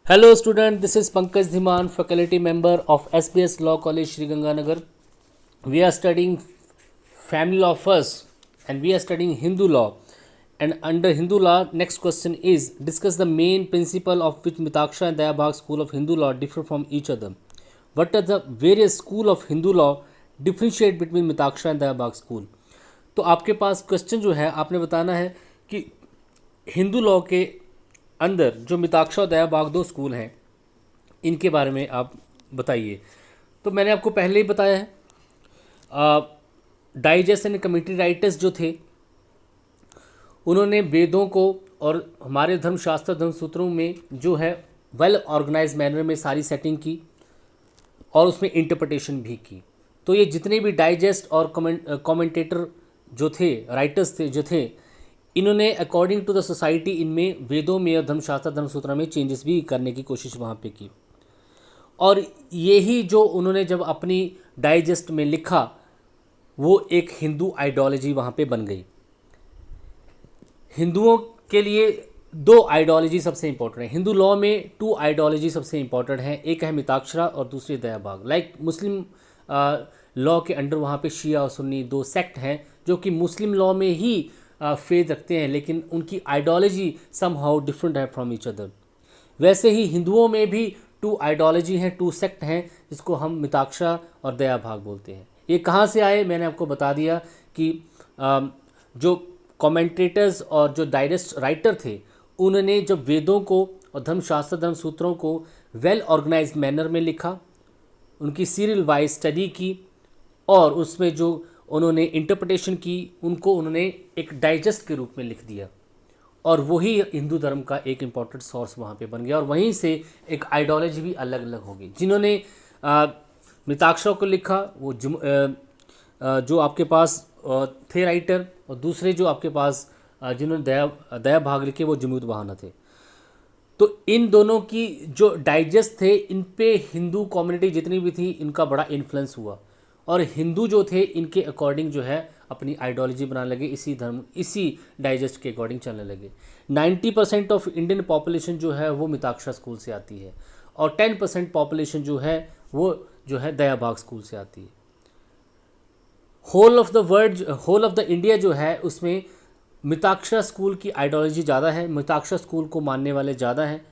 Hello student, this is Pankaj Dhiman, faculty member of SBS Law College Sri Ganganagar. We are studying family law first and we are studying Hindu law. And under Hindu law, next question is discuss the main principle of which Mitaksha and Dayabhag school of Hindu law differ from each other. What are the various school of Hindu law differentiate between Mitaksha and Dayabhag school? तो आपके पास question जो है आपने बताना है कि Hindu law के अंदर जो मिताक्षरा और दयाबाग दो स्कूल हैं इनके बारे में आप बताइए। तो मैंने आपको पहले ही बताया है, डाइजेस्ट एंड कमेंट्री राइटर्स जो थे उन्होंने वेदों को और हमारे धर्मशास्त्र धर्मसूत्रों में जो है वेल ऑर्गेनाइज मैनर में सारी सेटिंग की और उसमें इंटरप्रटेशन भी की। तो ये जितने भी डाइजेस्ट और कमेंटेटर जो थे, राइटर्स थे जो थे, इन्होंने अकॉर्डिंग टू द सोसाइटी इनमें वेदों में और धर्मशास्त्र धर्मसूत्र में चेंजेस भी करने की कोशिश वहाँ पे की। और यही जो उन्होंने जब अपनी डाइजेस्ट में लिखा वो एक हिंदू आइडियोलॉजी वहाँ पे बन गई। हिंदुओं के लिए दो आइडियोलॉजी सबसे इंपॉर्टेंट है। हिंदू लॉ में टू आइडियोलॉजी सबसे इंपॉर्टेंट है, एक है मिताक्षरा और दूसरी दयाबाग। लाइक मुस्लिम लॉ के अंडर वहाँ पे शिया और सुन्नी दो सेक्ट हैं जो कि मुस्लिम लॉ में ही फेथ रखते हैं, लेकिन उनकी आइडियोलॉजी सम हाउ डिफरेंट है फ्रॉम ईच अदर। वैसे ही हिंदुओं में भी टू आइडियोलॉजी हैं, टू सेक्ट हैं जिसको हम मिताक्षरा और दयाभाग बोलते हैं। ये कहाँ से आए मैंने आपको बता दिया कि जो कमेंटेटर्स और जो डाइजेस्ट राइटर थे उन्होंने जब वेदों को और धर्मशास्त्र धर्मसूत्रों को वेल ऑर्गेनाइज मैनर में लिखा, उनकी सीरियल वाइज स्टडी की और उसमें जो उन्होंने इंटरप्रिटेशन की उनको उन्होंने एक डाइजेस्ट के रूप में लिख दिया और वही हिंदू धर्म का एक इम्पॉर्टेंट सोर्स वहाँ पे बन गया और वहीं से एक आइडियोलॉजी भी अलग अलग हो गई। जिन्होंने मिताक्षरा को लिखा वो जो आपके पास थे राइटर, और दूसरे जो आपके पास जिन्होंने दया भाग लिखे वो जमूद बहाना थे। तो इन दोनों की जो डाइजेस्ट थे इन पे हिंदू कम्युनिटी जितनी भी थी इनका बड़ा इन्फ्लुएंस हुआ और हिंदू जो थे इनके अकॉर्डिंग जो है अपनी आइडियोलॉजी बनाने लगे, इसी धर्म इसी डाइजेस्ट के अकॉर्डिंग चलने लगे। 90% ऑफ इंडियन पॉपुलेशन जो है वो मिताक्षरा स्कूल से आती है और 10% पॉपुलेशन जो है वो जो है दयाभाग स्कूल से आती है। होल ऑफ द इंडिया जो है उसमें मिताक्षरा स्कूल की आइडियोलॉजी ज़्यादा है, मिताक्षरा स्कूल को मानने वाले ज़्यादा हैं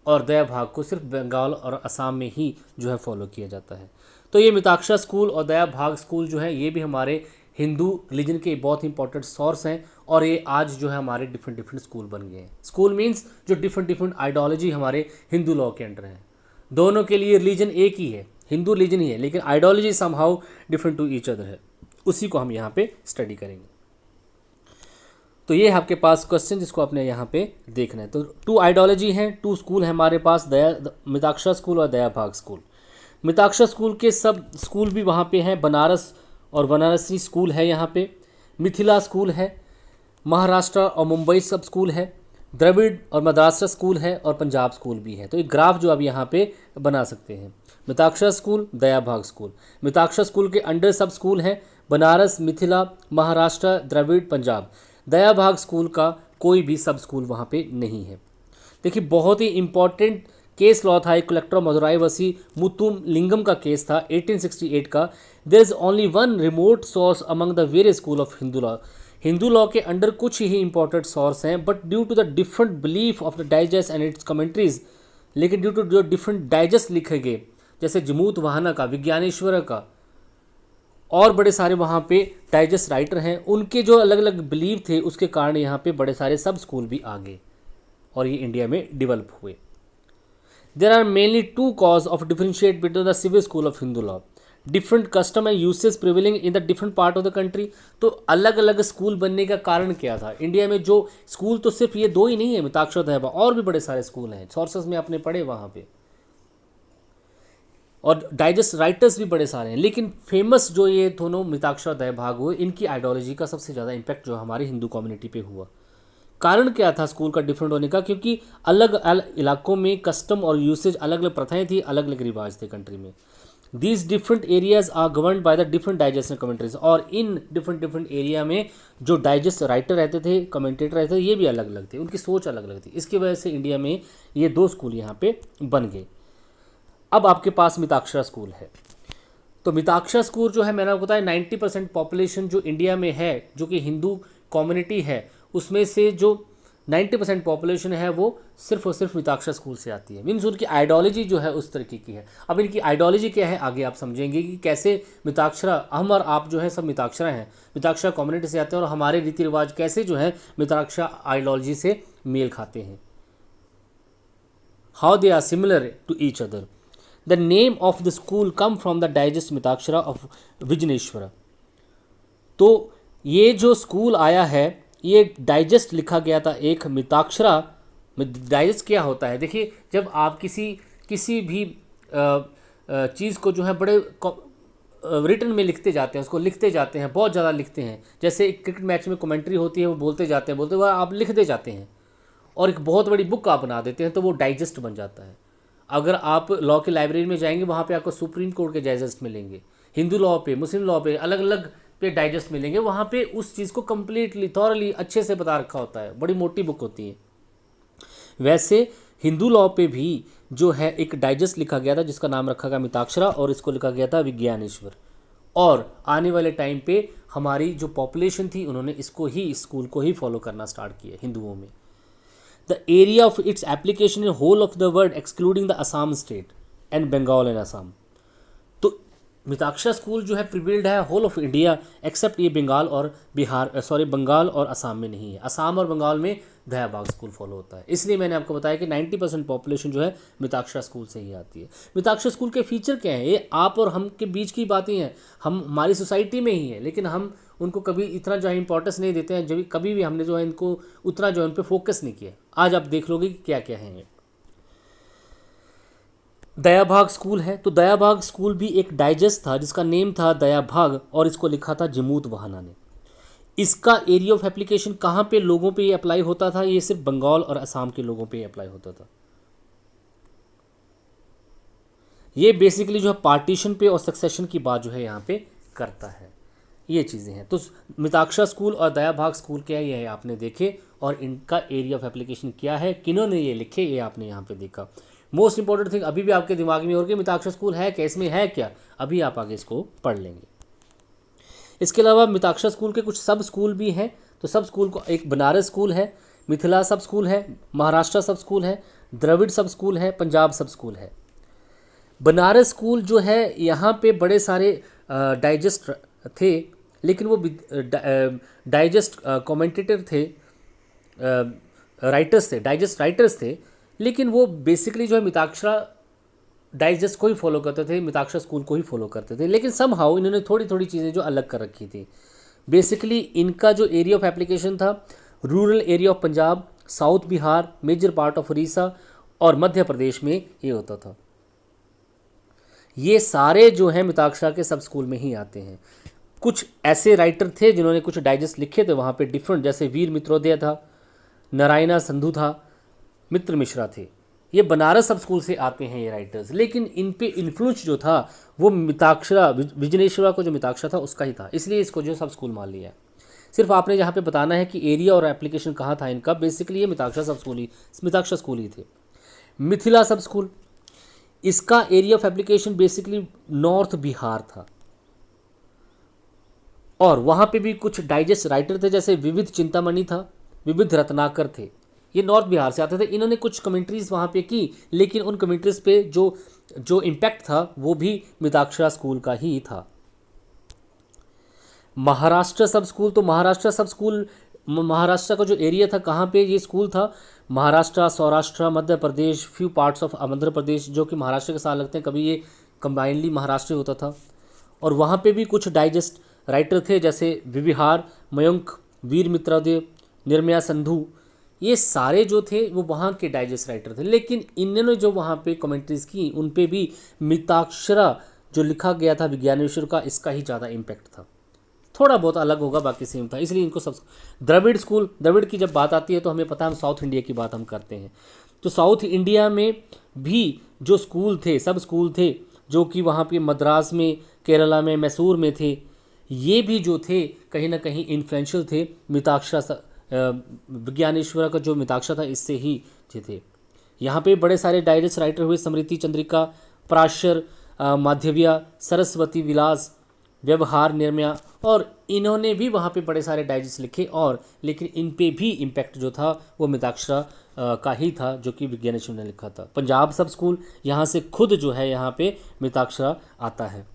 और दयाभाग को सिर्फ बंगाल और असम में ही जो है फॉलो किया जाता है। तो ये मिताक्षरा स्कूल और दयाभाग स्कूल जो है ये भी हमारे हिंदू रिलीजन के बहुत इंपॉर्टेंट सोर्स हैं और ये आज जो है हमारे डिफरेंट स्कूल बन गए हैं। स्कूल मीन्स जो डिफरेंट आइडियोलॉजी हमारे हिंदू लॉ के अंडर है। दोनों के लिए रिलीजन एक ही है, हिंदू रिलीजन ही है, लेकिन ideology somehow different to each other है। उसी को हम यहाँ पे स्टडी करेंगे। तो ये है आपके पास क्वेश्चन जिसको आपने यहाँ पे देखना है। तो टू आइडियोलॉजी हैं, टू स्कूल है हमारे पास, मिताक्षरा स्कूल और दयाभाग स्कूल। मिताक्षरा स्कूल के सब स्कूल भी वहाँ पे हैं, बनारस और बनारसी स्कूल है यहाँ पे, मिथिला स्कूल है, महाराष्ट्र और मुंबई सब स्कूल है, द्रविड़ और मद्रासा स्कूल है और पंजाब स्कूल भी है। तो एक ग्राफ जो आप यहाँ पे बना सकते हैं, Mitakshara school Dayabhaga school. Mitakshara school के अंडर सब स्कूल हैं बनारस, मिथिला, महाराष्ट्र, द्रविड़, पंजाब। दयाभाग स्कूल का कोई भी सब स्कूल वहाँ पे नहीं है। देखिए बहुत ही इंपॉर्टेंट केस लॉ था, एक कलेक्टर मदुराई वसी मुतुम लिंगम का केस था 1868 का। There is only one remote source among the various school of Hindu law. Hindu law के अंडर कुछ ही इंपॉर्टेंट सोर्स हैं, but due to the different belief of the digest and its commentaries, लेकिन ड्यू टू जो different digest लिखे गए जैसे जमूत वाहना का, विज्ञानेश्वर का और बड़े सारे वहाँ पे डाइजेस्ट राइटर हैं, उनके जो अलग अलग बिलीव थे उसके कारण यहाँ पे बड़े सारे सब स्कूल भी आ गए और ये इंडिया में डेवलप हुए। There are mainly two cause of differentiate between the civil school of Hindu law, different custom and usage prevailing in the different part of the country. तो अलग अलग स्कूल बनने का कारण क्या था इंडिया में? जो स्कूल तो सिर्फ ये दो ही नहीं है, मिताक्षरा दयाभाग, और भी बड़े सारे स्कूल हैं, सोर्सेस में आपने पढ़े वहाँ पे, और डाइजेस्ट राइटर्स भी बड़े सारे हैं, लेकिन फेमस जो ये दोनों मिताक्षरा दयाभाग हुए इनकी आइडियोलॉजी का सबसे ज़्यादा इम्पैक्ट जो हमारे हिंदू कम्युनिटी पे हुआ। कारण क्या था स्कूल का डिफरेंट होने का? क्योंकि अलग अलग इलाकों में कस्टम और यूसेज, अलग अलग प्रथाएं थी, अलग अलग रिवाज थे कंट्री में। These different areas are governed by the different digest commentaries, और इन डिफरेंट डिफरेंट एरिया में जो डाइजेस्ट राइटर रहते थे, कमेंटेटर रहते थे, ये भी अलग अलग थे, उनकी सोच अलग अलग थी। इसकी वजह से इंडिया में ये दो स्कूल यहाँ पे बन गए। अब आपके पास मिताक्षरा स्कूल है। तो मिताक्षरा स्कूल जो है, मैंने आपको बताया 90% पॉपुलेशन जो इंडिया में है, जो कि हिंदू कम्युनिटी है, उसमें से जो 90% पॉपुलेशन है वो सिर्फ और सिर्फ मिताक्षरा स्कूल से आती है। मीन्स उनकी आइडियोलॉजी जो है उस तरीके की है। अब इनकी आइडियोलॉजी क्या है आगे आप समझेंगे कि कैसे मिताक्षरा, हम और आप जो है सब मिताक्षरा हैं, मिताक्षरा कम्युनिटी से आते हैं, और हमारे रीति रिवाज कैसे जो है मिताक्षरा आइडियोलॉजी से मेल खाते हैं। How they are similar to each other. The name of the school come from the digest Mitakshara of Vijnaneshwara. तो ये जो स्कूल आया है, ये डाइजेस्ट लिखा गया था एक मिताक्षरा में। डाइजेस्ट क्या होता है, देखिए जब आप किसी भी चीज़ को जो है बड़े रिटन में लिखते जाते हैं, उसको लिखते जाते हैं, बहुत ज़्यादा लिखते हैं। जैसे एक क्रिकेट मैच में कमेंट्री होती है, वो बोलते जाते हैं, बोलते हुए आप लिखते जाते हैं, और एक बहुत बड़ी बुक आप बना देते हैं, तो वो डाइजेस्ट बन जाता है। अगर आप लॉ की लाइब्रेरी में जाएंगे, वहाँ पे आपको सुप्रीम कोर्ट के डाइजेस्ट मिलेंगे, हिंदू लॉ पे, मुस्लिम लॉ पे, अलग अलग पे डाइजेस्ट मिलेंगे। वहाँ पे उस चीज़ को कम्प्लीटली थॉरली अच्छे से बता रखा होता है, बड़ी मोटी बुक होती है। वैसे हिंदू लॉ पे भी जो है एक डाइजेस्ट लिखा गया था, जिसका नाम रखा गया मिताक्षरा, और इसको लिखा गया था विज्ञानेश्वर। और आने वाले टाइम पे हमारी जो पॉपुलेशन थी, उन्होंने इसको ही, स्कूल को ही फॉलो करना स्टार्ट किया हिंदुओं में। The area of its application in whole of the world excluding the Assam state and Bengal and Assam. तो मिताक्षरा स्कूल जो है प्रिवेल्ड है होल ऑफ इंडिया, एक्सेप्ट ये बंगाल और बंगाल और असम में नहीं है। असम और बंगाल में दयाबाग स्कूल फॉलो होता है। इसलिए मैंने आपको बताया कि 90% पॉपुलेशन जो है मिताक्षरा स्कूल से ही आती है। मिताक्षरा स्कूल के फीचर क्या है, ये आप और हम के बीच की बातें हैं, हम हमारी सोसाइटी में ही है, लेकिन हम उनको कभी इतना जो है इंपॉर्टेंस नहीं देते हैं, जब कभी भी हमने जो है इनको उतना जो है उन पर फोकस नहीं किया। आज आप देख लोगे कि क्या क्या है। दयाभाग स्कूल है, तो दयाभाग स्कूल भी एक डाइजेस्ट था जिसका नेम था दयाभाग, और इसको लिखा था जमूत वहाना ने। इसका एरिया ऑफ एप्लीकेशन कहाँ पे लोगों पे ये अप्लाई होता था, ये सिर्फ बंगाल और असम के लोगों पे अप्लाई होता था। ये बेसिकली जो है पार्टीशन पे और सक्सेशन की बात जो है यहाँ पे करता है। ये चीज़ें हैं। तो मिताक्षरा स्कूल और दयाभाग स्कूल क्या है, ये है आपने देखे, और इनका एरिया ऑफ एप्लीकेशन क्या है, किन्होंने ये लिखे, ये आपने यहाँ पे देखा। मोस्ट इंपॉर्टेंट थिंग अभी भी आपके दिमाग में होगी, मिताक्षरा स्कूल है क्या, इसमें है क्या, अभी आप आगे इसको पढ़ लेंगे। इसके अलावा मिताक्षरा स्कूल के कुछ सब स्कूल भी हैं। तो सब स्कूल को, एक बनारस स्कूल है, मिथिला सब स्कूल है, महाराष्ट्र सब स्कूल है, द्रविड़ सब स्कूल है, पंजाब सब स्कूल है। बनारस स्कूल जो है, यहाँ पे बड़े सारे डाइजेस्ट थे, लेकिन वो डाइजेस्ट कमेंटेटर थे, राइटर्स थे, डाइजेस्ट राइटर्स थे, लेकिन वो बेसिकली जो है मिताक्षरा डाइजेस्ट को ही फॉलो करते थे, मिताक्षरा स्कूल को ही फॉलो करते थे। लेकिन समहाउ इन्होंने थोड़ी थोड़ी चीज़ें जो अलग कर रखी थी। बेसिकली इनका जो एरिया ऑफ एप्लीकेशन था, rural area of Punjab, south Bihar, major part of Orissa और मध्य प्रदेश में ये होता था। ये सारे जो हैं मिताक्षरा के सब स्कूल में ही आते हैं। कुछ ऐसे राइटर थे जिन्होंने कुछ डाइजेस्ट लिखे थे वहाँ पे डिफरेंट, जैसे वीर मित्रोदय था, नारायणा संधू था, मित्र मिश्रा थे। ये बनारस सब स्कूल से आते हैं ये राइटर्स, लेकिन इन पे इन्फ्लुएंस जो था वो मिताक्षरा, विजनेश्वरा को जो मिताक्षरा था उसका ही था, इसलिए इसको जो सब स्कूल मान लिया है। सिर्फ आपने यहाँ पे बताना है कि एरिया और एप्लीकेशन कहाँ था इनका। बेसिकली ये मिताक्षरा स्कूल ही थे। मिथिला सब स्कूल, इसका area of application basically north Bihar था, और वहाँ पे भी कुछ डाइजेस्ट राइटर थे, जैसे विविध चिंतामणि था, विविध रत्नाकर थे, ये नॉर्थ बिहार से आते थे। इन्होंने कुछ कमेंट्रीज वहाँ पे की, लेकिन उन कमेंट्रीज पे जो इम्पैक्ट था वो भी मिताक्षरा स्कूल का ही था। महाराष्ट्र सब स्कूल, तो महाराष्ट्र सब स्कूल, महाराष्ट्र का जो एरिया था, कहाँ पे ये स्कूल था, Maharashtra, Saurashtra, Madhya Pradesh, few parts of Andhra Pradesh, जो कि महाराष्ट्र के साथ लगते हैं, कभी ये कंबाइनली महाराष्ट्र होता था। और वहाँ पे भी कुछ डाइजेस्ट राइटर थे, जैसे विविहार, मयंक, वीर मित्रोदय, निर्मया संधू, ये सारे जो थे वो वहाँ के डाइजेस्ट राइटर थे। लेकिन इन्होंने जो वहाँ पे कमेंट्रीज की, उन पे भी मिताक्षरा जो लिखा गया था विज्ञानेश्वर का, इसका ही ज़्यादा इम्पैक्ट था। थोड़ा बहुत अलग होगा, बाकी सेम था, इसलिए इनको सब। द्रविड़ स्कूल, द्रविड़ की जब बात आती है तो हमें पता है हम साउथ इंडिया की बात हम करते हैं। तो साउथ इंडिया में भी जो स्कूल थे, सब स्कूल थे, जो कि वहाँ पे मद्रास में, केरला में, मैसूर में थे, ये भी जो थे कहीं ना कहीं इन्फ्लुएंशियल थे। मिताक्षरा विज्ञानेश्वर का जो मिताक्षरा था इससे ही जे थे। यहाँ पे बड़े सारे डाइजेस्ट राइटर हुए, स्मृति चंद्रिका, पराशर, माधव्या, सरस्वती विलास, व्यवहार निर्मया, और इन्होंने भी वहाँ पे बड़े सारे डाइजेस्ट लिखे। और लेकिन इन पे भी इम्पैक्ट जो था वो मिताक्षरा का ही था, जो कि विज्ञानेश्वर ने लिखा था। पंजाब सब स्कूल, यहाँ से खुद जो है यहाँ पे मिताक्षरा आता है।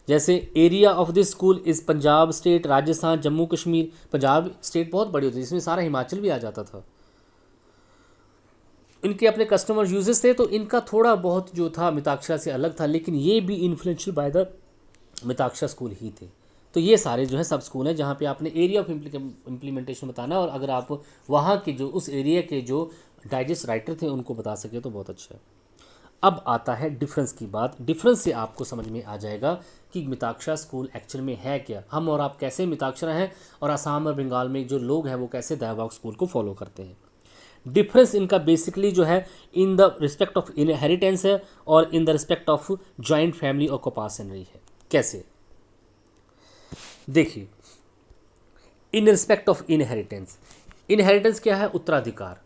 जैसे area of this school is Punjab state, Rajasthan, Jammu Kashmir. Punjab state बहुत बड़ी होती है, इसमें सारा हिमाचल भी आ जाता था। इनके अपने कस्टमर यूजेस थे, तो इनका थोड़ा बहुत जो था मिताक्षरा से अलग था, लेकिन ये भी influential by the Mitakshara school ही थे। तो ये सारे जो है सब स्कूल हैं जहाँ पे आपने एरिया ऑफ इम्प्लीमेंटेशन बताना, और अगर आप वहाँ के जो उस एरिया के जो डाइजेस्ट राइटर थे उनको बता सके तो बहुत अच्छा है। अब आता है डिफरेंस की बात। डिफरेंस से आपको समझ में आ जाएगा कि मिताक्षरा स्कूल एक्चुअल में है क्या, हम और आप कैसे मिताक्षरा हैं, और असम और बंगाल में जो लोग हैं वो कैसे दयाबाग स्कूल को फॉलो करते हैं। डिफरेंस इनका बेसिकली जो है in the respect of inheritance है, और in the respect of joint family और कॉपासनरी है। कैसे? देखिए, इन रिस्पेक्ट ऑफ इनहेरिटेंस, इनहेरिटेंस क्या है? उत्तराधिकार।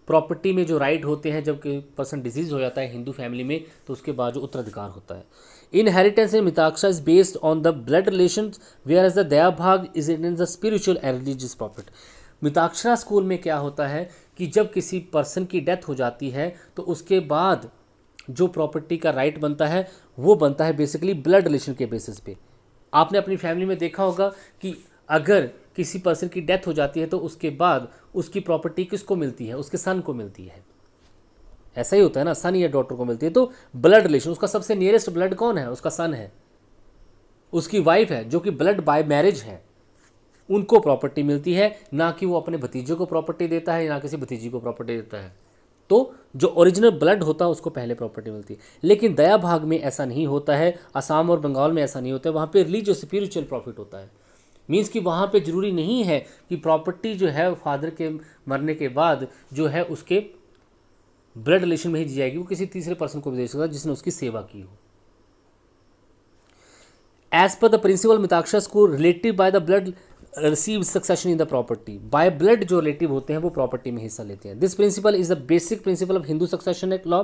प्रॉपर्टी में जो राइट होते हैं, जब कोई पर्सन डिजीज हो जाता है हिंदू फैमिली में, तो उसके बाद जो उत्तराधिकार होता है। Inheritance in Mitakshara is based on the blood relation, whereas the Dayabhaga is in the spiritual and religious property. Mitakshara school में क्या होता है कि जब किसी पर्सन की डेथ हो जाती है तो उसके बाद जो प्रॉपर्टी का राइट बनता है वो बनता है बेसिकली ब्लड रिलेशन के बेसिस पे। आपने अपनी फैमिली में देखा होगा कि अगर किसी पर्सन की डेथ हो जाती है तो उसके बाद उसकी प्रॉपर्टी किसको मिलती है? उसके सन को मिलती है। ऐसा ही होता है ना, सन या डॉटर को मिलती है। तो ब्लड रिलेशन, उसका सबसे नियरेस्ट ब्लड कौन है? उसका सन है, उसकी वाइफ है, जो कि ब्लड बाय मैरिज है, उनको प्रॉपर्टी मिलती है, ना कि वो अपने भतीजे को प्रॉपर्टी देता है, ना किसी भतीजी को प्रॉपर्टी देता है। तो जो ओरिजिनल ब्लड होता है उसको पहले प्रॉपर्टी मिलती है। लेकिन दया भाग में ऐसा नहीं होता है, असम और बंगाल में ऐसा नहीं होता है। वहाँ पे रिलीजियस स्पिरिचुअल प्रॉफिट होता है। मीन्स कि वहाँ पे ज़रूरी नहीं है कि प्रॉपर्टी जो है फादर के मरने के बाद जो है उसके ब्लड रिलेशन में ही दी जाएगी, वो किसी तीसरे पर्सन को भी दे सकता है जिसने उसकी सेवा की हो। As per the principle Mitakshara school, relative by the blood receive succession in the property. By blood जो रिलेटिव होते हैं वो प्रॉपर्टी में हिस्सा लेते हैं। This principle is the basic principle of Hindu succession act law.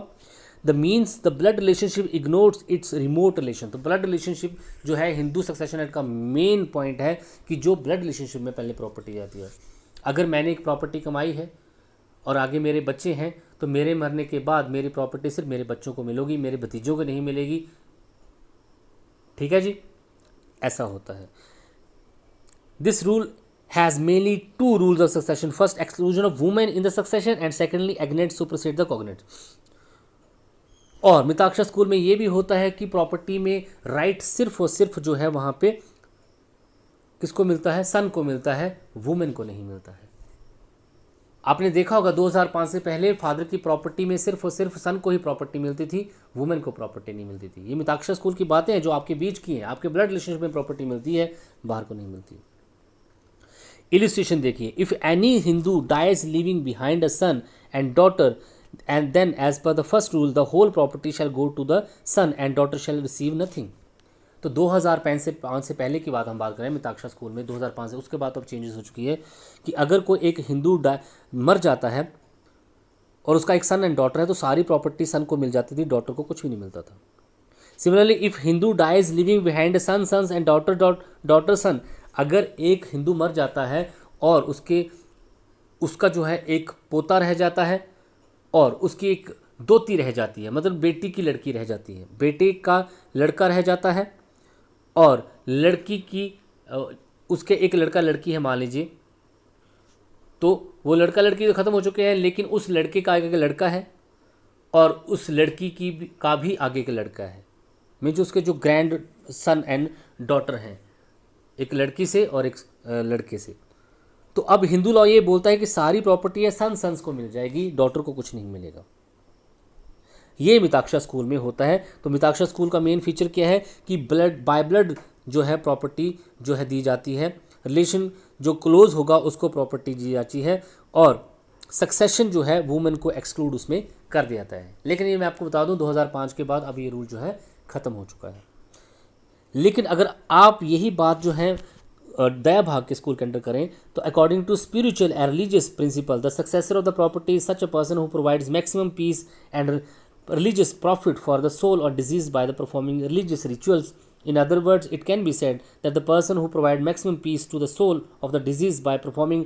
The means the blood relationship ignores its remote relation. तो blood relationship जो है हिंदू सक्सेशन एक्ट का मेन पॉइंट है कि जो ब्लड रिलेशनशिप में पहले प्रॉपर्टी जाती है। अगर मैंने एक प्रॉपर्टी कमाई है और आगे मेरे बच्चे हैं, तो मेरे मरने के बाद मेरी प्रॉपर्टी सिर्फ मेरे बच्चों को मिलेगी, मेरे भतीजों को नहीं मिलेगी। ठीक है जी, ऐसा होता है। This rule has mainly two rules of succession. First, exclusion of women in the succession, and secondly, agnates supersede the cognates. और मिताक्षरा स्कूल में ये भी होता है कि प्रॉपर्टी में राइट सिर्फ और सिर्फ जो है वहाँ पे किसको मिलता है? सन को मिलता है, वुमेन को नहीं मिलता है। आपने देखा होगा 2005 से पहले फादर की प्रॉपर्टी में सिर्फ और सिर्फ सन को ही प्रॉपर्टी मिलती थी, वुमेन को प्रॉपर्टी नहीं मिलती थी। ये मिताक्षरा स्कूल की बातें हैं जो आपके बीच की हैं। आपके ब्लड रिलेशनशिप में प्रॉपर्टी मिलती है, बाहर को नहीं मिलती। इलिस्ट्रेशन देखिए, if any Hindu dies living behind a son and daughter, and then as per the first rule the whole property shall go to the son and daughter shall receive nothing. तो 2005 से पहले की बात हम बात करें मिताक्षरा स्कूल में, 2005 से, उसके बाद तो अब चेंजेस हो चुकी है कि अगर कोई एक हिंदू मर जाता है और उसका एक सन एंड डॉटर है तो सारी प्रॉपर्टी सन को मिल जाती थी, डॉटर को कुछ भी नहीं मिलता था। Similarly if Hindu dies living behind son sons and daughter son, अगर एक हिंदू मर जाता है और उसका जो है एक पोता रह जाता है और उसकी एक दोती रह जाती है, मतलब बेटी की लड़की रह जाती है, बेटे का लड़का रह जाता है और लड़की की उसके एक लड़का लड़की है मान लीजिए, तो वो लड़का लड़की तो ख़त्म हो चुके हैं, लेकिन उस लड़के का आगे का लड़का है और उस लड़की का भी आगे का लड़का है। मीन्स उसके जो ग्रैंड सन एंड डॉटर हैं, एक लड़की से और एक लड़के से। तो अब हिंदू लॉ ये बोलता है कि सारी प्रॉपर्टी है सन्स को मिल जाएगी, डॉटर को कुछ नहीं मिलेगा। ये मिताक्षरा स्कूल में होता है। तो मिताक्षरा स्कूल का मेन फीचर क्या है कि ब्लड बाय ब्लड जो है प्रॉपर्टी जो है दी जाती है, रिलेशन जो क्लोज होगा उसको प्रॉपर्टी दी जाती है, और सक्सेशन जो है वुमेन को एक्सक्लूड उसमें कर दिया जाता है। लेकिन ये मैं आपको बता दूं 2005 के बाद अब ये रूल जो है ख़त्म हो चुका है। लेकिन अगर आप यही बात जो है दया भाग के स्कूल के अंडर करें तो according to spiritual and religious principle the successor of the property is such a person who provides maximum peace and religious profit for the soul or disease by the performing religious rituals. In other words, it can be said that the person who provides maximum peace to the soul of the disease by performing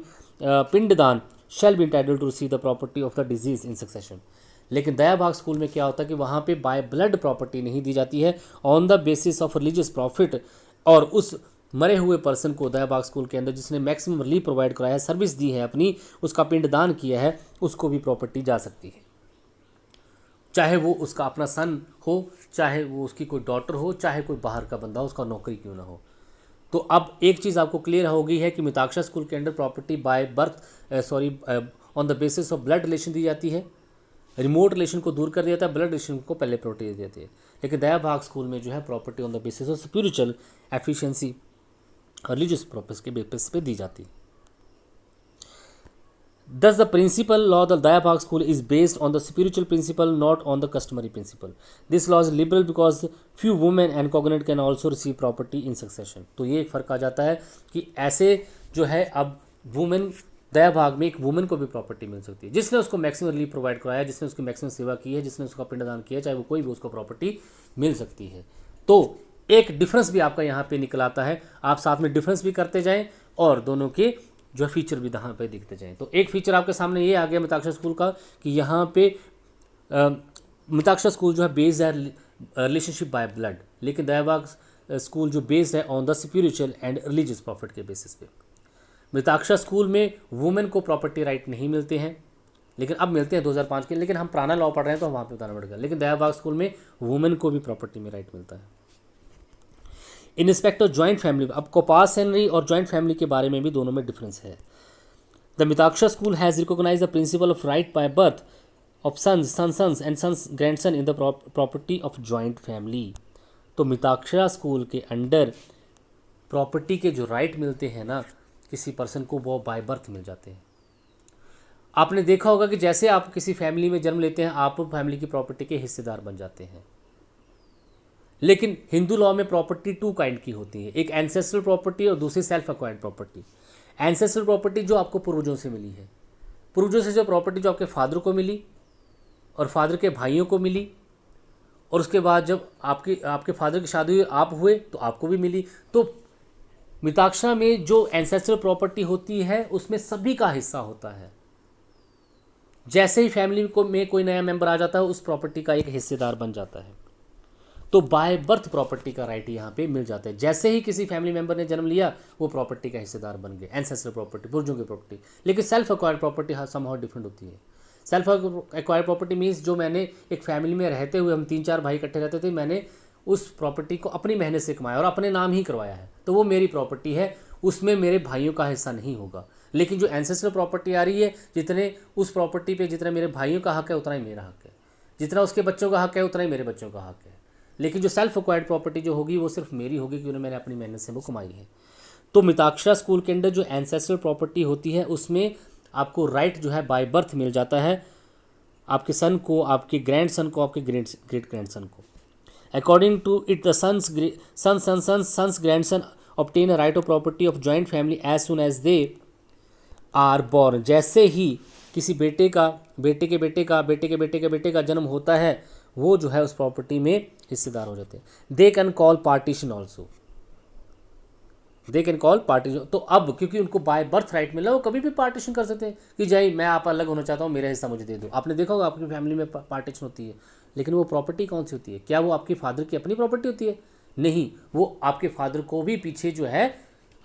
pindadan shall be entitled to receive the property of the disease in succession. लेकिन दया भाग school में क्या होता है कि वहाँ पे by blood property नहीं दी जाती है, on the basis of religious profit. और उस मरे हुए पर्सन को दया भाग स्कूल के अंदर जिसने मैक्सिमम रिलीफ प्रोवाइड कराया है, सर्विस दी है अपनी, उसका पिंडदान किया है, उसको भी प्रॉपर्टी जा सकती है, चाहे वो उसका अपना सन हो, चाहे वो उसकी कोई डॉटर हो, चाहे कोई बाहर का बंदा हो, उसका नौकरी क्यों ना हो। तो अब एक चीज़ आपको क्लियर हो गई है कि मिताक्षरा स्कूल के under property by birth on the basis of blood relation दी जाती है, रिमोट रिलेशन को दूर कर दिया जाता है, ब्लड रिलेशन को पहले प्रॉपर्टी दी जाती है। लेकिन दया भाग स्कूल में जो है property on the basis of spiritual efficiency और रिलीजियस पर्पस के बेसिस पे दी जाती है। Thus, the principal law of the Daya Bhag school is based on the spiritual principle, not on the customary principle. This law is liberal because few women and cognate can also receive property in succession. तो ये एक फ़र्क आ जाता है कि ऐसे जो है अब वुमेन दया भाग में एक वुमेन को भी प्रॉपर्टी मिल सकती है, जिसने उसको मैक्सिमम रिलीफ प्रोवाइड कराया, जिसने उसकी मैक्सिमम सेवा की है, जिसने उसका पिंडदान किया, चाहे वो कोई भी, उसको प्रॉपर्टी मिल सकती है। तो एक डिफरेंस भी आपका यहाँ पे निकल आता है, आप साथ में डिफरेंस भी करते जाएं और दोनों के जो फीचर भी यहाँ पे दिखते जाएं। तो एक फीचर आपके सामने ये आ गया मिताक्षरा स्कूल का कि यहाँ पे मिताक्षरा स्कूल जो है बेस्ड है रिलेशनशिप बाय ब्लड, लेकिन दया भाग स्कूल जो बेस्ड है on the spiritual and religious profit के बेसिस पे। मिताक्षरा स्कूल में वुमेन को प्रॉपर्टी राइट नहीं मिलते हैं, लेकिन अब मिलते हैं 2005 के, लेकिन हम पुराना लॉ पढ़ रहे हैं तो वहाँ पे बताना पड़ेगा। लेकिन दया भाग स्कूल में वुमेन को भी प्रॉपर्टी में राइट मिलता है। In respect of joint family, अब कोपास हेनरी और जॉइंट फैमिली के बारे में भी दोनों में डिफरेंस है। The Mitakshara school has recognize the principle of right by birth of sons and sons grandson in the property of joint family. तो मिताक्षरा स्कूल के अंडर प्रॉपर्टी के जो राइट मिलते हैं ना किसी पर्सन को, वो बाय बर्थ मिल जाते हैं। आपने देखा होगा कि जैसे आप किसी फैमिली में जन्म लेते हैं, आप फैमिली की प्रॉपर्टी के हिस्सेदार बन जाते हैं। लेकिन हिंदू लॉ में प्रॉपर्टी टू काइंड की होती है, एक एंसेस्ट्रल प्रॉपर्टी और दूसरी self acquired property. Ancestral property जो आपको पूर्वजों से मिली है, पूर्वजों से जो प्रॉपर्टी जो आपके फादर को मिली और फादर के भाइयों को मिली, और उसके बाद जब आपके फादर की शादी हुई, आप हुए तो आपको भी मिली। तो मिताक्षरा में जो एंसेस्ट्रल प्रॉपर्टी होती है उसमें सभी का हिस्सा होता है। जैसे ही फैमिली को में कोई नया मेंबर आ जाता है, उस प्रॉपर्टी का एक हिस्सेदार बन जाता है। तो बाय बर्थ प्रॉपर्टी का राइट यहाँ पे मिल जाता है। जैसे ही किसी फैमिली मेंबर ने जन्म लिया, वो प्रॉपर्टी का हिस्सेदार बन गए, एंसेस्ट्रल प्रॉपर्टी, पुरजों की प्रॉपर्टी। लेकिन self acquired property somehow different होती है। सेल्फ एक्वायर्ड प्रॉपर्टी मीन्स जो मैंने एक फैमिली में रहते हुए, हम 3-4 भाई इकट्ठे रहते थे, मैंने उस प्रॉपर्टी को अपनी मेहनत से कमाया और अपने नाम ही करवाया है, तो वो मेरी प्रॉपर्टी है, उसमें मेरे भाइयों का हिस्सा नहीं होगा। लेकिन जो एंसेस्ट्रल प्रॉपर्टी आ रही है, जितने उस प्रॉपर्टी पे जितना मेरे भाइयों का हक है उतना ही मेरा हक है, जितना उसके बच्चों का हक है उतना ही मेरे बच्चों का हक है। लेकिन जो सेल्फ एक्वायर्ड प्रॉपर्टी जो होगी वो सिर्फ मेरी होगी, क्योंकि मैंने अपनी मेहनत से वो कमाई है। तो मिताक्षरा स्कूल के अंदर जो एंसेस्ट्रल प्रॉपर्टी होती है उसमें आपको राइट जो है बाय बर्थ मिल जाता है, आपके सन को, आपके ग्रैंड सन को, आपके ग्रेट ग्रैंड सन को। According to it the sons grand son obtain a right of property of joint family as soon as they are born. जैसे ही किसी बेटे का, बेटे के बेटे का, बेटे के बेटे के बेटे का जन्म होता है, वो जो है उस प्रॉपर्टी में हिस्सेदार हो जाते हैं। They can call partition also, they can call partition. तो अब क्योंकि उनको बाय बर्थ राइट मिला, वो कभी भी पार्टीशन कर सकते हैं कि जाइए मैं आप अलग होना चाहता हूँ, मेरा हिस्सा मुझे दे दो। आपने देखा होगा आपकी फैमिली में पार्टीशन होती है, लेकिन वो प्रॉपर्टी कौन सी होती है? क्या वो आपके फादर की अपनी प्रॉपर्टी होती है? नहीं, वो आपके फादर को भी पीछे जो है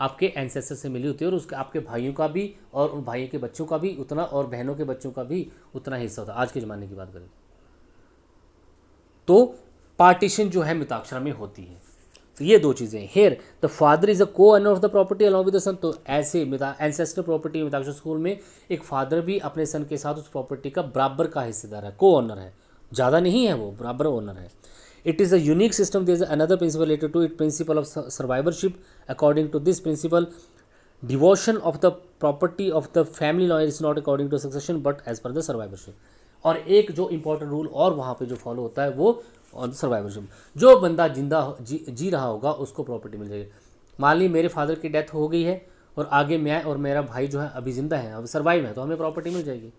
आपके एंसेस्टर से मिली होती है, और उसके आपके भाइयों का भी और उन भाइयों के बच्चों का भी उतना, और बहनों के बच्चों का भी उतना हिस्सा होता है। आज के ज़माने की बात करें तो पार्टीशन जो है मिताक्षरा में होती है। तो ये दो चीज़ें। Here the father is a co-owner of the property along with the son. तो ऐसे एंसेस्टर प्रॉपर्टी मिताक्षरा स्कूल में एक फादर भी अपने सन के साथ उस प्रॉपर्टी का बराबर का हिस्सेदार है, को ऑनर है, ज़्यादा नहीं है, वो बराबर ओनर है। It is a unique system. There is another principle related to it, principle of survivorship. According to this principle devotion of the property of the family law is not according to succession but as per the survivorship. और एक जो important rule और वहाँ पे जो follow होता है वो ऑन सर्वाइवरशिप, जो बंदा जी रहा होगा उसको प्रॉपर्टी मिल जाएगी। मान ली मेरे फादर की डेथ हो गई है और आगे मैं और मेरा भाई जो है अभी जिंदा है, अभी सर्वाइव है, तो हमें प्रॉपर्टी मिल जाएगी।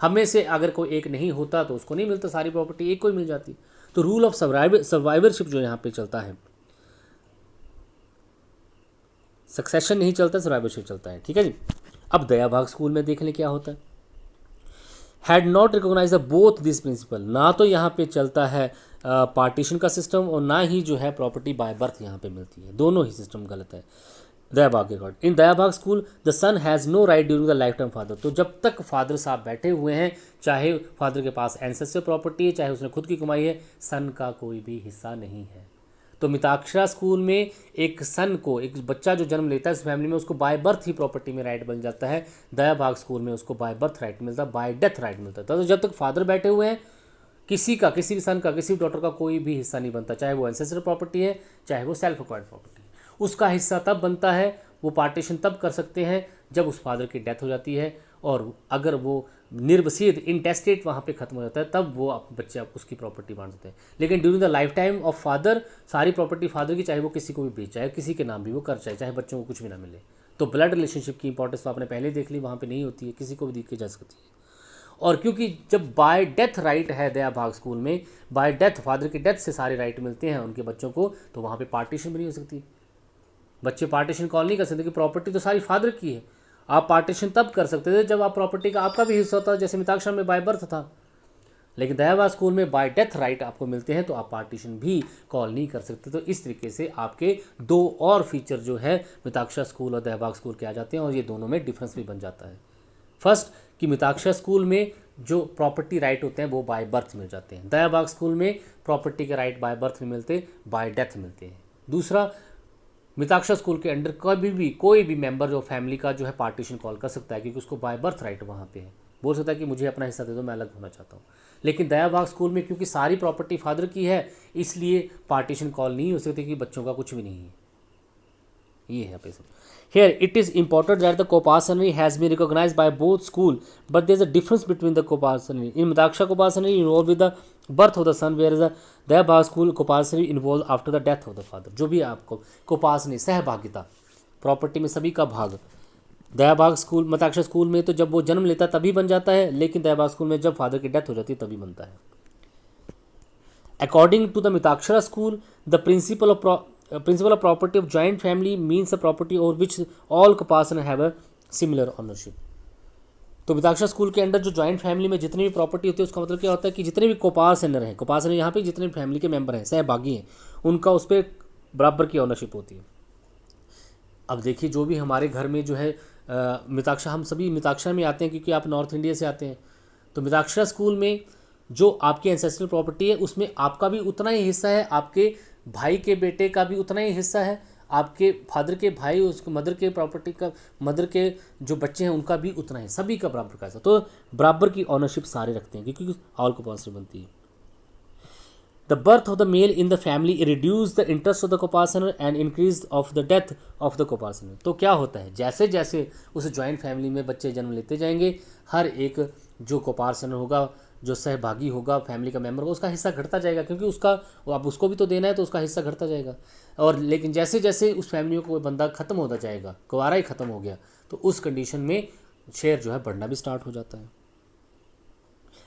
हम में से अगर कोई एक नहीं होता तो उसको नहीं मिलता, सारी प्रॉपर्टी एक को ही मिल जाती। तो रूल ऑफ सर्वाइवरशिप जो यहाँ पे चलता है, सक्सेशन नहीं चलता, सर्वाइवरशिप चलता है। ठीक है जी। अब दया भाग स्कूल में देख लें क्या होता है। Had not recognise the both this principal, ना तो यहाँ पे चलता है पार्टीशन का सिस्टम और ना ही जो है प्रॉपर्टी बाय बर्थ यहाँ पे मिलती है, दोनों ही सिस्टम गलत है दयाबाग के अकॉर्डिंग। इन Dayabhaga school the son has no right during the lifetime father, तो जब तक फादर साहब बैठे हुए हैं, चाहे फादर के पास एंसेस्टर प्रॉपर्टी है, चाहे उसने खुद की कमाई है, सन का कोई भी हिस्सा नहीं है। तो मिताक्षरा स्कूल में एक सन को, एक बच्चा जो जन्म लेता है इस फैमिली में, उसको बाय बर्थ ही प्रॉपर्टी में राइट बन जाता है। दयाबाग स्कूल में उसको बाय बर्थ राइट मिलता है, बाय डेथ राइट मिलता है। तो जब तक फादर बैठे हुए हैं, किसी का, किसी भी सन का, किसी भी डॉटर का कोई भी हिस्सा नहीं बनता, चाहे वो एंसेस्टर प्रॉपर्टी है, चाहे वो सेल्फ एक्वायर्ड प्रॉपर्टी है। उसका हिस्सा तब बनता है, वो पार्टीशन तब कर सकते हैं जब उस फादर की डेथ हो जाती है, और अगर वो निर्वसीयत इंटेस्टेट वहाँ पे खत्म हो जाता है, तब वो बच्चे उसकी प्रॉपर्टी बांट देते हैं। लेकिन during the life time of father सारी प्रॉपर्टी फादर की, चाहे वो किसी को भी बेच, चाहे किसी के नाम भी वो कर, चाहे बच्चों को कुछ भी ना मिले। तो ब्लड रिलेशनशिप की इंपॉर्टेंस तो आपने पहले देख ली, वहाँ पे नहीं होती है, किसी को भी दी जा सकती है। और क्योंकि जब बाय डेथ राइट है दया भाग स्कूल में, बाय डेथ, फादर की डेथ से सारे राइट मिलते हैं उनके बच्चों को, तो वहाँ पे पार्टीशन भी नहीं हो सकती। बच्चे पार्टीशन कॉल नहीं कर सकते कि प्रॉपर्टी तो सारी फादर की है। आप पार्टीशन तब कर सकते थे जब आप प्रॉपर्टी का आपका भी हिस्सा होता, जैसे मिताक्षरा में बाय बर्थ था। लेकिन दयाबाग स्कूल में बाय डेथ राइट आपको मिलते हैं, तो आप पार्टीशन भी कॉल नहीं कर सकते। तो इस तरीके से आपके दो और फीचर जो है मिताक्षरा स्कूल और दयाबाग स्कूल के आ जाते हैं, और ये दोनों में डिफरेंस भी बन जाता है। फर्स्ट कि मिताक्षरा स्कूल में जो प्रॉपर्टी राइट होते हैं वो बाय बर्थ मिल जाते हैं, दयाबाग स्कूल में प्रॉपर्टी के राइट बाय बर्थ नहीं मिलते, बाय डेथ मिलते हैं। दूसरा, मिताक्षरा स्कूल के अंडर कभी भी कोई भी मेंबर जो फैमिली का जो है पार्टीशन कॉल कर सकता है, क्योंकि उसको बाय बर्थ राइट वहाँ पे है, बोल सकता है कि मुझे अपना हिस्सा दे दो, मैं अलग होना चाहता हूँ। लेकिन दयाबाग स्कूल में क्योंकि सारी प्रॉपर्टी फादर की है, इसलिए पार्टीशन कॉल नहीं हो सकती कि बच्चों का कुछ भी नहीं है। ये है पैसे। Here it is important that the Kopasani has been recognized by both school, but there is a difference between the Kopasani. In Mitaksha Kopasani involved with the birth of the son, whereas the Dayabhag school Kopasani involved after the death of the father. जो भी आपको कोपासनी सहभागिता, property में सभी का भाग, दयाबाग school, Mitakshara school में तो जब वो जन्म लेता है तभी बन जाता है, लेकिन दयाबाग स्कूल में जब फादर की डेथ हो जाती है तभी बनता है। According to the Mitakshara school, the principle of property of joint family means a property over which all Kopasana have a similar ownership. तो मिताक्षरा स्कूल के अंडर जो जॉइंट फैमिली में जितनी भी प्रॉपर्टी होती है, उसका मतलब क्या होता है कि जितने भी कोपासनर हैं, कोपासनर यहाँ पे जितने भी फैमिली के मेंबर हैं, सहभागी हैं, उनका उस पर बराबर की ओनरशिप होती है। अब देखिए, जो भी हमारे घर में जो है मिताक्षरा, हम सभी मिताक्षरा में आते हैं क्योंकि आप नॉर्थ इंडिया से आते हैं, तो मिताक्षरा स्कूल में जो आपकी एंसेस्ट्रल प्रॉपर्टी है उसमें आपका भी उतना ही हिस्सा है, आपके भाई के बेटे का भी उतना ही हिस्सा है, आपके फादर के भाई, उसको मदर के प्रॉपर्टी का, मदर के जो बच्चे हैं उनका भी उतना ही, सभी का बराबर का हिस्सा। तो बराबर की ऑनरशिप सारे रखते हैं क्योंकि ऑल कोपासनी बनती है। The birth of the male in the family reduce the interest of the coparcener and increase of the death of the coparcener. तो क्या होता है, जैसे जैसे उस जॉइंट फैमिली में बच्चे जन्म लेते जाएंगे, हर एक जो कोपासनर होगा, जो सहभागी होगा, फैमिली का मेंबर होगा, उसका हिस्सा घटता जाएगा, क्योंकि उसका, अब उसको भी तो देना है, तो उसका हिस्सा घटता जाएगा। और लेकिन जैसे जैसे उस फैमिली को कोई बंदा खत्म होता जाएगा, कुंवारा ही खत्म हो गया, तो उस कंडीशन में शेयर जो है बढ़ना भी स्टार्ट हो जाता है।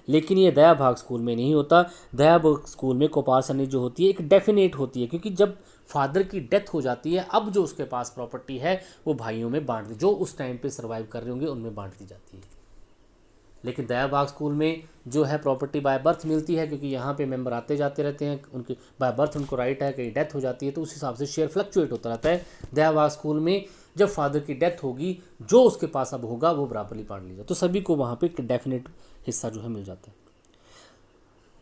लेकिन ये दया भाग स्कूल में नहीं होता। दया भाग स्कूल में कोपासनी जो होती है एक डेफिनेट होती है, क्योंकि जब फादर की डेथ हो जाती है, अब जो उसके पास प्रॉपर्टी है वो भाइयों में बांट दी, जो उस टाइम पे सर्वाइव कर रहे होंगे उनमें बांट दी जाती है। लेकिन दयाबाग स्कूल में जो है प्रॉपर्टी बाय बर्थ मिलती है, क्योंकि यहाँ पे मेंबर आते जाते रहते हैं, उनके बाय बर्थ उनको राइट है, कहीं डेथ हो जाती है तो उस हिसाब से शेयर फ्लक्चुएट होता रहता है। दयाबाग स्कूल में जब फादर की डेथ होगी, जो उसके पास अब होगा वो बराबरली बांट लीजिए, तो सभी को वहाँ पे एक डेफिनेट हिस्सा जो है मिल जाता है।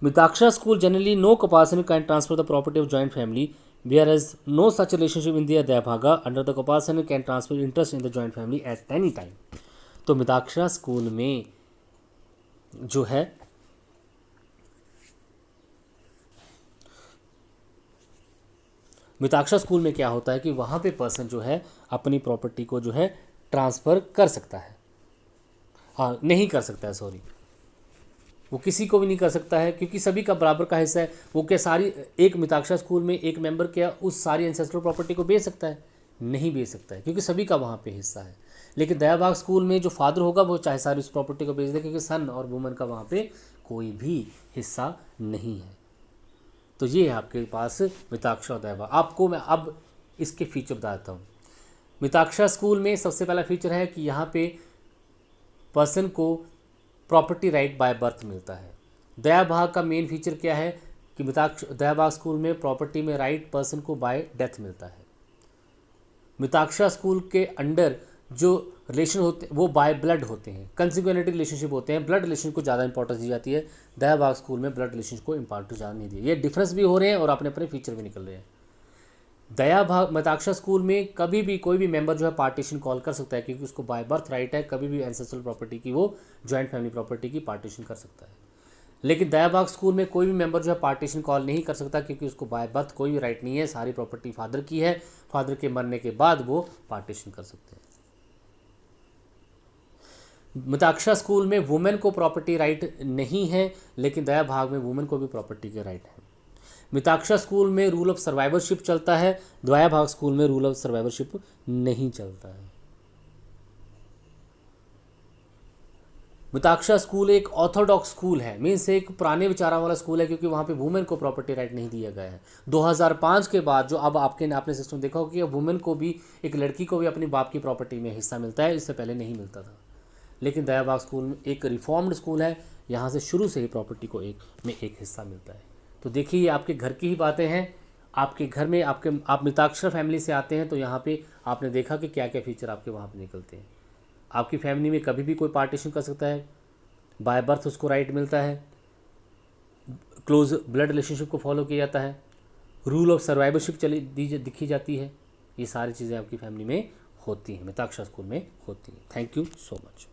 Mitakshara school generally no coparcener can transfer the property of joint family, whereas no such relationship in the Dayabhaga under the Kopasana can transfer interest in the joint family at any time. तो Mitakshara school में जो है Mitakshara school में क्या होता है कि वहाँ पे पर्सन जो है अपनी प्रॉपर्टी को जो है ट्रांसफ़र कर सकता है, हाँ नहीं कर सकता है, सॉरी, वो किसी को भी नहीं कर सकता है क्योंकि सभी का बराबर का हिस्सा है। वो क्या सारी एक मिताक्षरा स्कूल में एक मेंबर क्या उस सारी एंसेस्ट्रल प्रॉपर्टी को बेच सकता है? नहीं बेच सकता है क्योंकि सभी का वहाँ पे हिस्सा है। लेकिन दयाभाग स्कूल में जो फादर होगा वो चाहे सारी उस प्रॉपर्टी को बेच दे क्योंकि सन और वुमन का वहाँ पे कोई भी हिस्सा नहीं है। तो ये है आपके पास मिताक्षरा और दयाभाग। आपको मैं अब इसके फीचर बताता हूँ। मिताक्षरा स्कूल में सबसे पहला फीचर है कि यहाँ पे पर्सन को प्रॉपर्टी राइट बाय बर्थ मिलता है। दयाभाग का मेन फीचर क्या है कि दयाभाग स्कूल में प्रॉपर्टी में राइट पर्सन को बाय डेथ मिलता है। मिताक्षरा स्कूल के अंडर जो रिलेशन होते हैं वो बाय ब्लड होते हैं, कंसिक्वेंटी रिलेशनशिप होते हैं, ब्लड रिलेशन को ज़्यादा इंपॉर्टेंस दी जाती है। दयाभाग स्कूल में ब्लड रिलेशन को इंपॉर्टेंस ज़्यादा नहीं दी। ये डिफरेंस भी हो रहे हैं और अपने अपने फीचर भी निकल रहे हैं। दयाभाग मिताक्षरा स्कूल में कभी भी कोई भी मेंबर जो है पार्टीशन कॉल कर सकता है क्योंकि उसको बाय बर्थ राइट है, कभी भी एंसेस्ट्रल प्रॉपर्टी की वो जॉइंट फैमिली प्रॉपर्टी की पार्टीशन कर सकता है। लेकिन दयाभाग स्कूल में कोई भी मेंबर जो है पार्टीशन कॉल नहीं कर सकता क्योंकि उसको बाय बर्थ कोई भी राइट नहीं है, सारी प्रॉपर्टी फादर की है, फादर के मरने के बाद वो पार्टीशन कर सकते हैं। मिताक्षरा स्कूल में वुमेन को प्रॉपर्टी राइट नहीं है, लेकिन दयाभाग में वुमेन को भी प्रॉपर्टी के राइट है। मिताक्षरा स्कूल में रूल ऑफ सर्वाइवरशिप चलता है, दयाभाग स्कूल में रूल ऑफ सर्वाइवरशिप नहीं चलता है। मिताक्षरा स्कूल एक ऑर्थोडॉक्स स्कूल है, मीन्स एक पुराने विचारों वाला स्कूल है क्योंकि वहाँ पे वुमेन को प्रॉपर्टी राइट नहीं दिया गया है। 2005 के बाद जो अब आपने सिस्टम देखा होगा कि वुमेन को भी, एक लड़की को भी अपनी बाप की प्रॉपर्टी में हिस्सा मिलता है, इससे पहले नहीं मिलता था। लेकिन दयाभाग स्कूल में एक रिफॉर्म्ड स्कूल है, यहाँ से शुरू से ही प्रॉपर्टी को एक हिस्सा मिलता है। तो देखिए ये आपके घर की ही बातें हैं। आपके घर में आप मिताक्षरा फैमिली से आते हैं तो यहाँ पे आपने देखा कि क्या क्या फीचर आपके वहाँ पे निकलते हैं। आपकी फैमिली में कभी भी कोई पार्टीशन कर सकता है, बाय बर्थ उसको राइट मिलता है, क्लोज ब्लड रिलेशनशिप को फॉलो किया जाता है, रूल ऑफ सर्वाइवरशिप दिखी जाती है। ये सारी चीज़ें आपकी फैमिली में होती हैं, मिताक्षरा स्कूल में होती हैं। Thank you so much.